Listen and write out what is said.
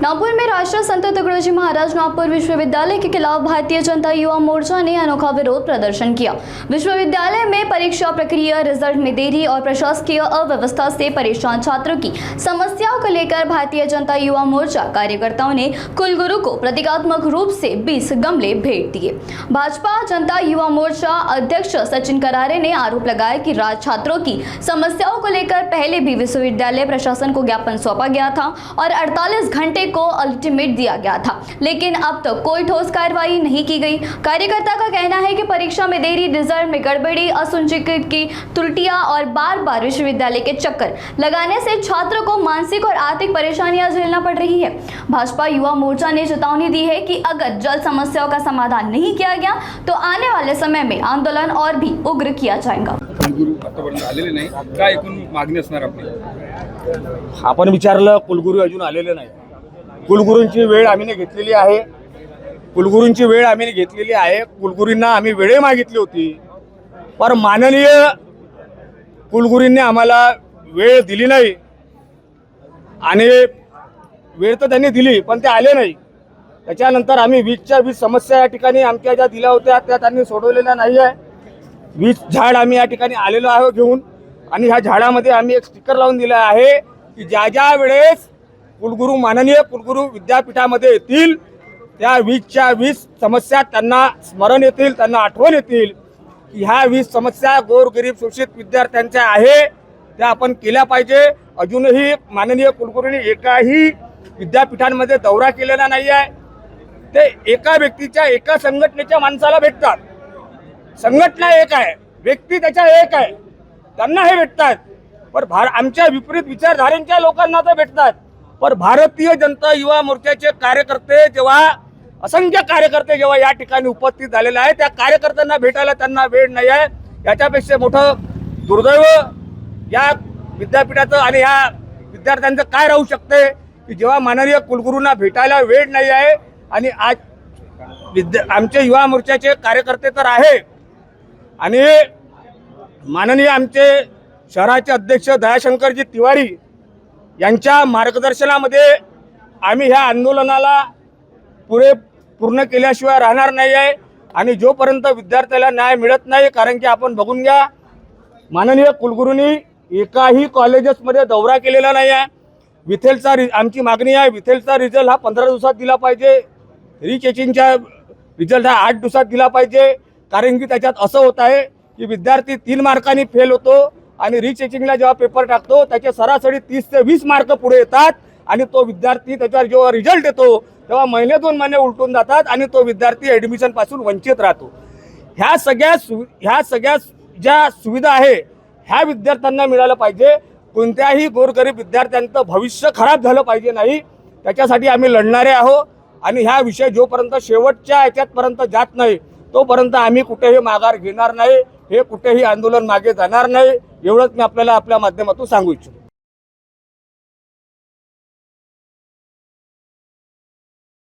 नागपुर में राष्ट्रीय संत तुकडोजी महाराज नागपुर विश्वविद्यालय के खिलाफ भारतीय जनता युवा मोर्चा ने अनोखा विरोध प्रदर्शन किया। विश्वविद्यालय में परीक्षा प्रक्रिया, रिजल्ट में देरी और प्रशासकीय अव्यवस्था से परेशान छात्रों की समस्याओं को लेकर भारतीय जनता युवा मोर्चा कार्यकर्ताओं ने कुलगुरु को प्रतीकात्मक रूप से 20 गमले भेंट दिए। भाजपा जनता युवा मोर्चा अध्यक्ष सचिन करारे ने आरोप लगाया कि छात्रों की समस्याओं को लेकर पहले भी विश्वविद्यालय प्रशासन को ज्ञापन सौंपा गया था और 48 घंटे को अल्टीमेट दिया गया था, लेकिन अब तक कोई ठोस कार्रवाई नहीं की गई। कार्यकर्ता का कहना है कि परीक्षा में देरी, रिजल्ट में गड़बड़ी, असुनिश्चित की त्रुटियां और बार बार विश्वविद्यालय के चक्कर लगाने से छात्रों को मानसिक और आर्थिक परेशानियां झेलना पड़ रही है। भाजपा युवा मोर्चा ने चेतावनी दी है कि अगर जल्द समस्याओं का समाधान नहीं किया गया तो आने वाले समय में आंदोलन और भी उग्र किया जाएगा। कुलगुरू आतापर्यंत आलेले नाही, काय एकूण मागणी असणार आपली? आपण विचारलं, कुलगुरू अजून आलेले नाही। कुलगुरूंची वेळ आम्ही घेतलेली आहे। कुलगुरूंना आम्ही वेळ मागितली होती, पर माननीय कुलगुरूंनी आम्हाला वेळ दिली नाही आणि वेळ तर त्यांनी दिली पण ते आले नाही। त्याच्यानंतर आम्ही 20च्या 20 समस्या या ठिकाणी आमच्या ज्या दिल्या होत्या त्या त्यांनी सोडवलेल्या नाही आहे। 20 झाड आम्ही या ठिकाणी आलेलो आहोत घेऊन आणि ह्या झाडामध्ये आम्ही एक स्टिकर लावून दिला आहे की ज्या वेळेस कुलगुरू, माननीय कुलगुरू विद्यापीठामध्ये येतील त्या 20च्या 20 समस्या त्यांना स्मरण येतील, त्यांना आठवण येतील की ह्या 20 समस्या गोरगरीब शोषित विद्यार्थ्यांच्या आहे, त्या आपण केल्या पाहिजे। अजूनही माननीय कुलगुरूंनी एकाही विद्यापीठांमध्ये दौरा केलेला नाही आहे। ते एका व्यक्तीच्या, एका संघटनेच्या माणसाला भेटतात। संघटना एक आहे, व्यक्ती त्याच्या एक आहे, त्यांना हे भेटतात। पण आमच्या विपरीत विचारधारेच्या लोकांना तर भेटतात। पण भारतीय जनता युवा मोर्चाचे कार्यकर्ते जेव्हा, असंख्य कार्यकर्ते जेव्हा या ठिकाणी उपस्थित झालेले आहेत, त्या कार्यकर्त्यांना भेटायला त्यांना वेळ नाही आहे। याच्यापेक्षा मोठं दुर्दैव या विद्यापीठाचं आणि ह्या विद्यार्थ्यांचं काय राहू शकते की जेव्हा माननीय कुलगुरूंना भेटायला वेळ नाही आहे। आणि आज आमचे युवा मोर्चाचे कार्यकर्ते तर आहे आणि माननीय आमचे शहराचे अध्यक्ष दयाशंकरजी तिवारी यांच्या मार्गदर्शनामध्ये आम्ही ह्या आंदोलनाला पूर्ण केल्याशिवाय राहणार नाही आहे। आणि जोपर्यंत विद्यार्थ्याला न्याय मिळत नाही, कारण की आपण बघून घ्या, माननीय कुलगुरूंनी एकाही कॉलेजेसमध्ये दौरा केलेला नाही आहे। विथेलचा आमची मागणी आहे, विथेलचा रिझल्ट हा 15 दिवसात दिला पाहिजे, रिचेकिंगचा रिझल्ट हा 8 दिवसात दिला पाहिजे। कारण की त्याच्यात असं होत आहे की विद्यार्थी 3 मार्कांनी फेल होतो आणि रिचेकिंगला जेव्हा पेपर टाकतो त्याचे सरासरी 30 ते 20 मार्क पुढे येतात आणि तो विद्यार्थी त्याच्यावर जेव्हा रिझल्ट येतो तेव्हा महिने 2 महिने उलटून जातात आणि तो विद्यार्थी ॲडमिशन पासून वंचित राहतो। ह्या सगळ्या ज्या सुविधा आहे ह्या विद्यार्थ्यांना मिळालं पाहिजे। कोणत्याही गोरगरीब विद्यार्थ्यांचं भविष्य खराब झालं पाहिजे नाही, त्याच्यासाठी आम्ही लढणारे आहोत। आणि ह्या विषय जोपर्यंत शेवटच्या याच्यापर्यंत जात नाही तोपर्यंत आम्ही कुठेही माघार घेणार नाही, हे कुठेही आंदोलन मागे जाणार नाही, एवढंच मी आपल्याला आपल्या माध्यमातून सांगू इच्छितो।